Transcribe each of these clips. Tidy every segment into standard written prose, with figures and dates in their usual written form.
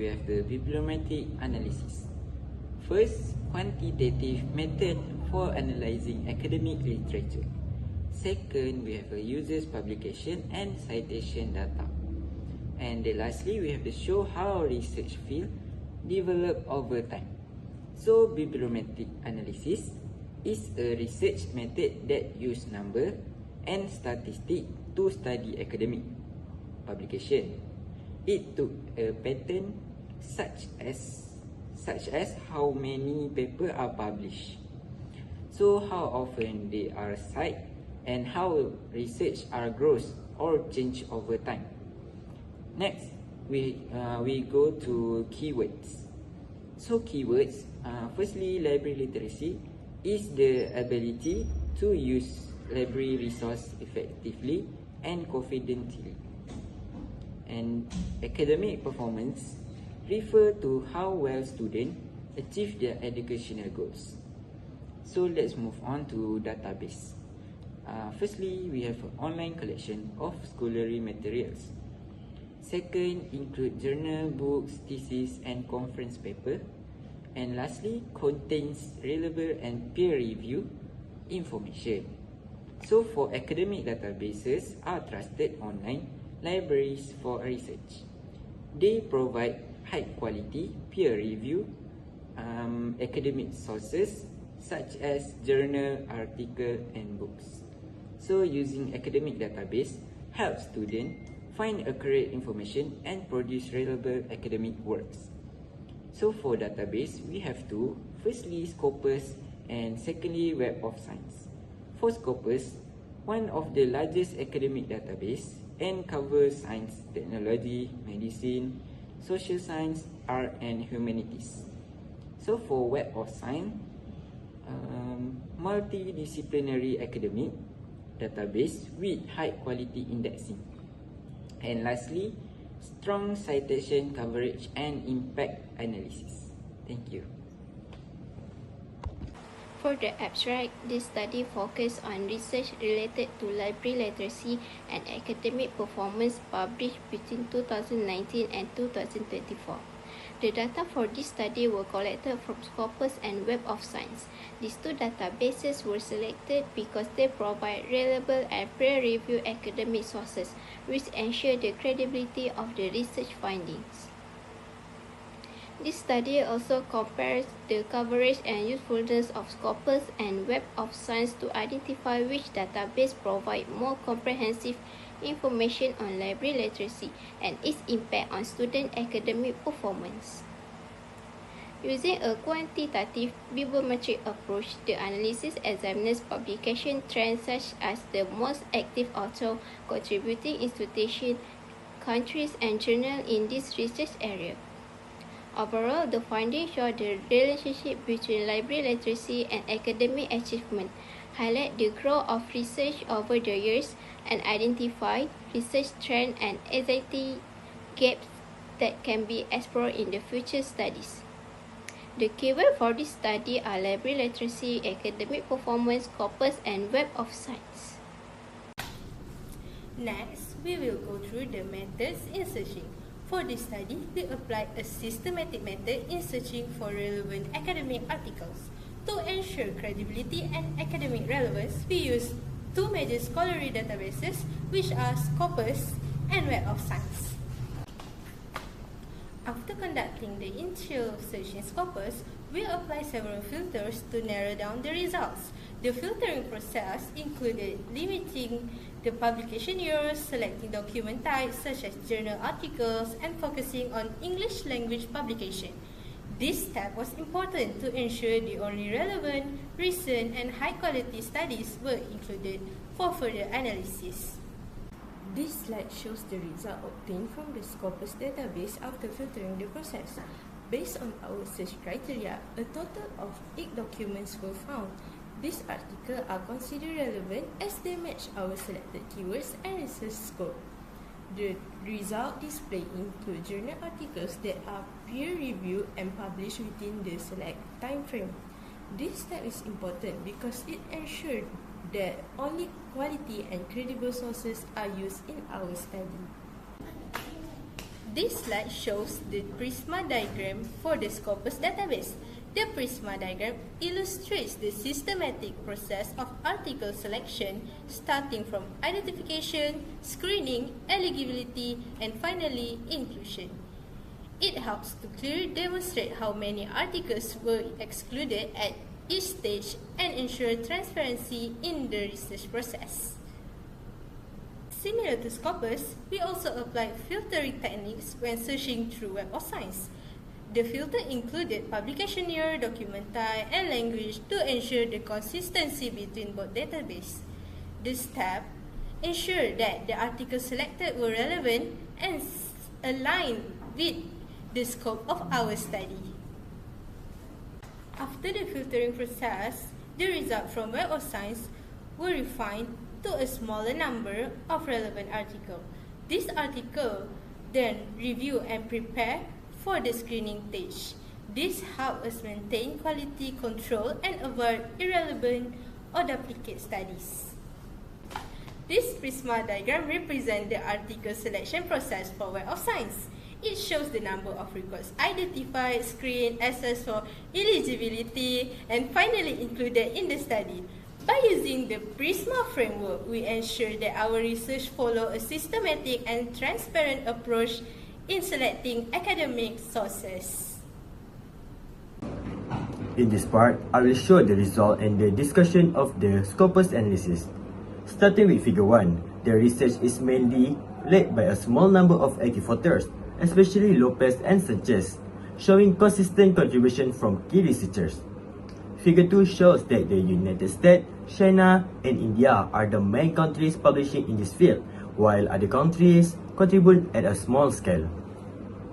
we have the bibliometric analysis. First, quantitative method for analyzing academic literature. Second, we have a user's publication and citation data. And lastly, we have to show how research field develop over time. So, bibliometric analysis is a research method that use number and statistic to study academic publication. It took a pattern such as how many papers are published, so how often they are cited, and how research are grows or change over time. Next, we go to keywords. So keywords, firstly, library literacy is the ability to use library resource effectively and confidently. And academic performance refer to how well students achieve their educational goals. So let's move on to database. Firstly, we have an online collection of scholarly materials. Second, include journal, books, thesis, and conference paper. And lastly, contains relevant and peer-reviewed information. So for academic databases are trusted online libraries for research. They provide high-quality, peer-reviewed academic sources such as journal, article, and books. So using academic database helps students find accurate information and produce relevant academic works. So for database, we have two. Firstly, Scopus, and secondly, Web of Science. For Scopus, one of the largest academic database and covers science, technology, medicine, social science, art, and humanities. So for Web of Science, multidisciplinary academic database with high quality indexing. And lastly, strong citation coverage and impact analysis. Thank you. For the abstract, this study focused on research related to library literacy and academic performance published between 2019 and 2024. The data for this study were collected from Scopus and Web of Science. These two databases were selected because they provide reliable and peer-reviewed academic sources, which ensure the credibility of the research findings. This study also compares the coverage and usefulness of Scopus and Web of Science to identify which database provide more comprehensive information on library literacy and its impact on student academic performance. Using a quantitative bibliometric approach, the analysis examines publication trends such as the most active author, contributing institutions, countries, and journals in this research area. Overall, the findings show the relationship between library literacy and academic achievement, highlight the growth of research over the years, and identify research trends and anxiety gaps that can be explored in the future studies. The keywords for this study are library literacy, academic performance, Scopus, and Web of Science. Next, we will go through the methods in searching. For this study, we applied a systematic method in searching for relevant academic articles. To ensure credibility and academic relevance, we used two major scholarly databases, which are Scopus and Web of Science. After conducting the initial search in Scopus, we applied several filters to narrow down the results. The filtering process included limiting the publication years, selecting document types such as journal articles, and focusing on English language publication. This step was important to ensure the only relevant, recent, and high-quality studies were included for further analysis. This slide shows the result obtained from the Scopus database after filtering the process. Based on our search criteria, a total of 8 documents were found. These articles are considered relevant as they match our selected keywords and research scope. The result displayed include journal articles that are peer-reviewed and published within the select time frame. This step is important because it ensures that only quality and credible sources are used in our study. This slide shows the Prisma diagram for the Scopus database. The Prisma diagram illustrates the systematic process of article selection starting from identification, screening, eligibility, and finally inclusion. It helps to clearly demonstrate how many articles were excluded at each stage and ensure transparency in the research process. Similar to Scopus, we also apply filtering techniques when searching through Web of Science. The filter included publication year, document type, and language to ensure the consistency between both databases. This step ensured that the articles selected were relevant and aligned with the scope of our study. After the filtering process, the results from Web of Science were refined to a smaller number of relevant articles. This article then review and prepare for the screening stage. This helps us maintain quality control and avoid irrelevant or duplicate studies. This Prisma diagram represents the article selection process for Web of Science. It shows the number of records identified, screened, assessed for eligibility, and finally included in the study. By using the Prisma framework, we ensure that our research follows a systematic and transparent approach in selecting academic sources. In this part, I will show the result and the discussion of the Scopus analysis. Starting with Figure 1, the research is mainly led by a small number of active authors, especially Lopez and Sanchez, showing consistent contribution from key researchers. Figure 2 shows that the United States, China, and India are the main countries publishing in this field, while other countries contribute at a small scale.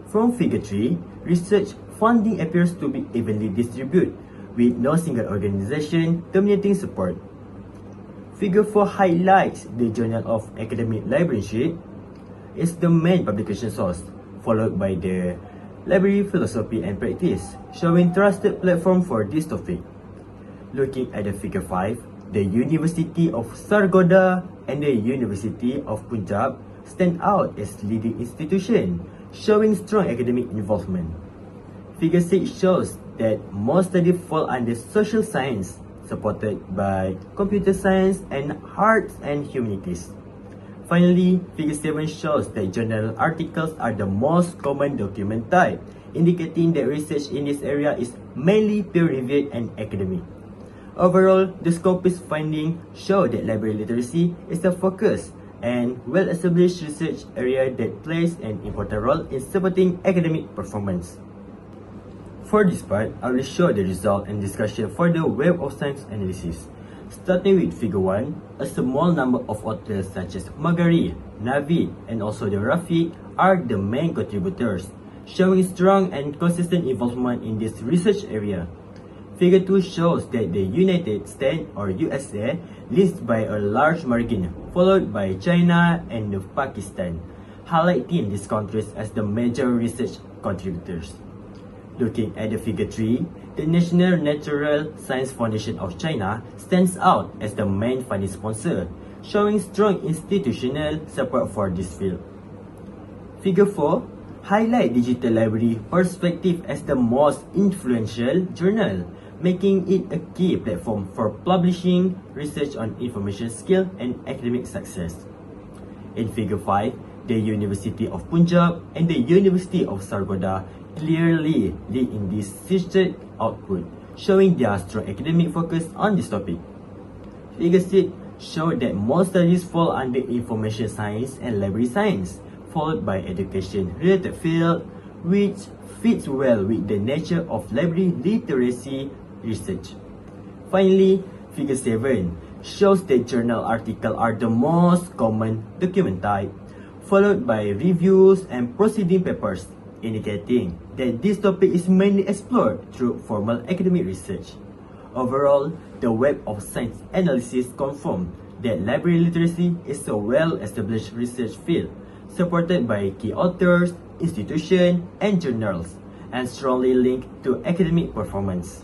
From Figure 3, research funding appears to be evenly distributed, with no single organization dominating support. Figure 4 highlights the Journal of Academic Librarianship is the main publication source, followed by the Library Philosophy and Practice, showing trusted platform for this topic. Looking at the Figure 5, the University of Sargodha and the University of Punjab stand out as leading institutions, showing strong academic involvement. Figure 6 shows that most studies fall under social science, supported by computer science and arts and humanities. Finally, Figure 7 shows that journal articles are the most common document type, indicating that research in this area is mainly peer-reviewed and academic. Overall, the Scopus findings show that library literacy is a focus and well-established research area that plays an important role in supporting academic performance. For this part, I will show the result and discussion for the Web of Science analysis. Starting with Figure 1, a small number of authors such as Magari, Navid, and also the Rafiq are the main contributors, showing strong and consistent involvement in this research area. Figure 2 shows that the United States or USA leads by a large margin, followed by China and Pakistan, highlighting these countries as the major research contributors. Looking at the Figure 3, the National Natural Science Foundation of China stands out as the main funding sponsor, showing strong institutional support for this field. Figure 4 highlights Digital Library Perspective as the most influential journal, making it a key platform for publishing research on information skill and academic success. In Figure 5, the University of Punjab and the University of Sargodha clearly lead in this research output, showing their strong academic focus on this topic. Figure 6 shows that most studies fall under information science and library science, followed by education-related field, which fits well with the nature of library literacy research. Finally, Figure 7 shows that journal articles are the most common document type, followed by reviews and proceeding papers, indicating that this topic is mainly explored through formal academic research. Overall, the Web of Science analysis confirmed that library literacy is a well-established research field, supported by key authors, institutions, and journals, and strongly linked to academic performance.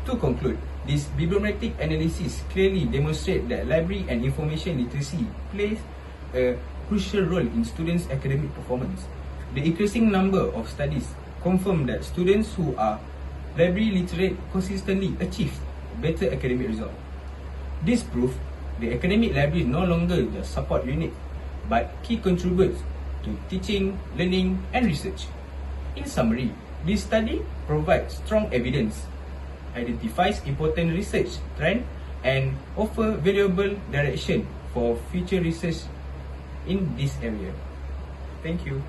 To conclude, this bibliometric analysis clearly demonstrates that library and information literacy plays a crucial role in students' academic performance. The increasing number of studies confirm that students who are library literate consistently achieve better academic results. This proves the academic library is no longer just support unit, but key contributes to teaching, learning, and research. In summary, this study provides strong evidence, identifies important research trends, and offer valuable direction for future research in this area. Thank you.